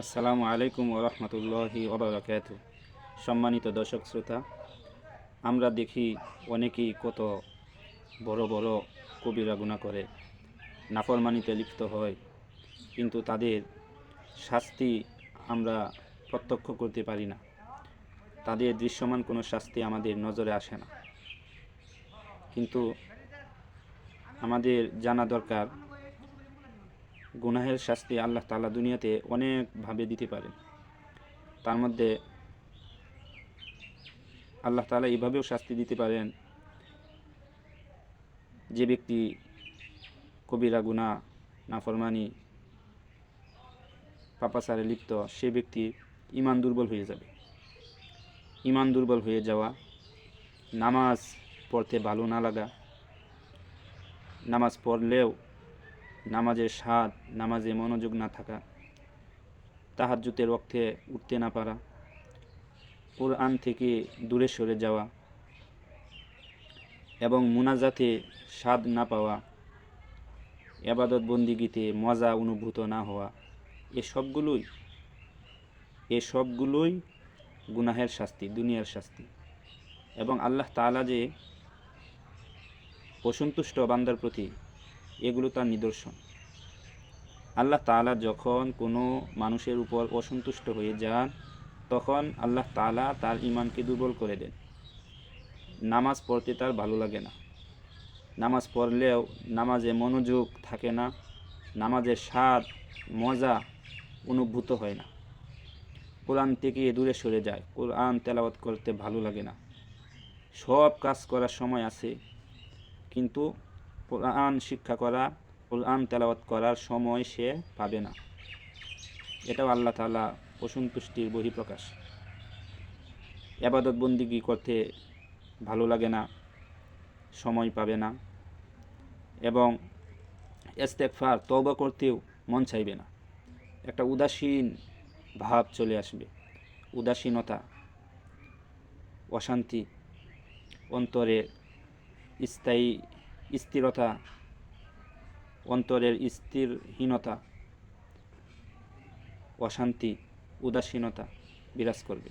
আসসালামু আলাইকুম ওরহমতুল্লাহি ওবরাকাতুহু। সম্মানিত দর্শক শ্রোতা, আমরা দেখি অনেকেই কত বড় বড় কবিরা গুনাহ করে, নাফরমানিতে লিপ্ত হয়, কিন্তু তাদের শাস্তি আমরা প্রত্যক্ষ করতে পারি না। তাদের দৃশ্যমান কোনো শাস্তি আমাদের নজরে আসে না। কিন্তু আমাদের জানা দরকার, গুনাহের শাস্তি আল্লাহ তাআলা দুনিয়াতে অনেকভাবে দিতে পারেন। তার মধ্যে আল্লাহ তাআলা এইভাবেও শাস্তি দিতে পারেন, যে ব্যক্তি কবিরা গুনাহ, নাফরমানি, পাপাচারে লিপ্ত, সে ব্যক্তির ঈমান দুর্বল হয়ে যাবে। ঈমান দুর্বল হয়ে যাওয়া, নামাজ পড়তে ভালো না লাগা, নামাজ পড়লেও নামাজের স্বাদ, নামাজে মনোযোগ না থাকা, তাহাজ্জুদের ওয়াক্তে উঠতে না পারা, কোরআন থেকে দূরে সরে যাওয়া এবং মুনাজাতে স্বাদ না পাওয়া, ইবাদত বন্দিগিতে মজা অনুভূত না হওয়া, এসবগুলোই গুনাহের শাস্তি, দুনিয়ার শাস্তি। এবং আল্লাহ তাআলা যে অসন্তুষ্ট বান্দার প্রতি, এগুলো তার নিদর্শন। আল্লাহ তাআলা যখন কোনো মানুষের উপর অসন্তুষ্ট হয়ে যান, তখন আল্লাহ তাআলা তার ঈমানকে দুর্বল করে দেন। নামাজ পড়তে তার ভালো লাগে না, নামাজ পড়লেও নামাজে মনোযোগ থাকে না, নামাজের স্বাদ, মজা অনুভূত হয় না, কোরআন থেকে দূরে সরে যায়, কোরআন তেলাওয়াত করতে ভালো লাগে না। সব কাজ করার সময় আছে, কিন্তু কোরআন শিক্ষা করা, কোরআন তেলাওয়াত করার সময় সে পাবে না। এটাও আল্লাহ তাআলা অসন্তুষ্টির বহিঃপ্রকাশ। ইবাদত বন্দিগি করতে ভালো লাগে না, সময় পাবে না, এবং ইস্তেগফার, তওবা করতেও মন চাইবে না। একটা উদাসীন ভাব চলে আসবে, উদাসীনতা, অশান্তি, অন্তরে স্থায়ী স্থিরতা, অন্তরের স্থিরহীনতা, অশান্তি, উদাসীনতা বিরাজ করবে।